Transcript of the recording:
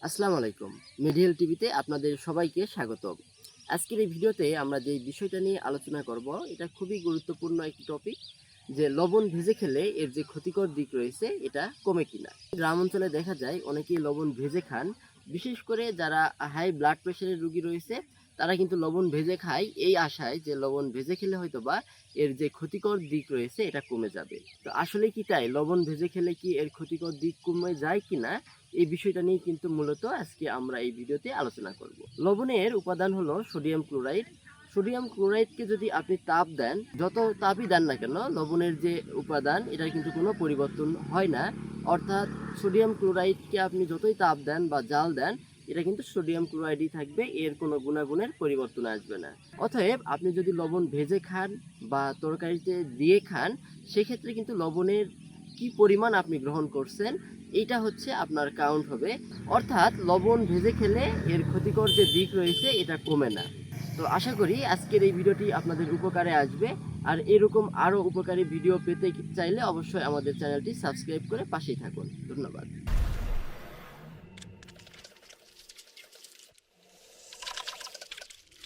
আসসালামু আলাইকুম। মিডিয়াল টিভিতে আপনাদের সবাইকে স্বাগতম। আজকের এই ভিডিওতে আমরা যে বিষয়টা নিয়ে আলোচনা করব, এটা খুবই গুরুত্বপূর্ণ একটি টপিক, যে লবণ ভেজে খেলে এর যে ক্ষতিকর দিক রয়েছে এটা কমে কিনা। গ্রাম অঞ্চলে দেখা যায় অনেকেই লবণ ভেজে খান, বিশেষ করে যারা হাই ব্লাড প্রেশারের রোগী রয়েছে তারা কিন্তু লবণ ভেজে খায় এই আশায় যে লবণ ভেজে খেলে হয়তোবা এর যে ক্ষতিকর দিক রয়েছে এটা কমে যাবে। তো আসলে কি তাই? লবণ ভেজে খেলে কি এর ক্ষতিকর দিক কমে যায় কিনা, এই বিষয়টা নিয়ে কিন্তু মূলত আজকে আমরা এই ভিডিওতে আলোচনা করব। লবণের উপাদান হলো সোডিয়াম ক্লোরাইড। সোডিয়াম ক্লোরাইডকে যদি আপনি তাপ দেন, যত তাপই দেন না কেন, লবণের যে উপাদান এটার কিন্তু কোনো পরিবর্তন হয় না। অর্থাৎ সোডিয়াম ক্লোরাইডকে আপনি যতই তাপ দেন বা জাল দেন, এটা কিন্তু সোডিয়াম ক্লোরাইডই থাকবে, এর কোনো গুণাগুণের পরিবর্তন আসবে না। অতএব আপনি যদি লবণ ভেজে খান বা তরকারিতে দিয়ে খান, সেক্ষেত্রে কিন্তু লবণের কি পরিমাণ আপনি গ্রহণ করছেন এইটা হচ্ছে আপনার কাউন্ট হবে। অর্থাৎ লবণ ভেজে খেলে এর ক্ষতিকর যে দিক রয়েছে এটা কমে না। তো আশা করি আজকের এই ভিডিওটি আপনাদের উপকারে আসবে। আর এরকম আরও উপকারী ভিডিও পেতে চাইলে অবশ্যই আমাদের চ্যানেলটি সাবস্ক্রাইব করে পাশেই থাকুন। ধন্যবাদ।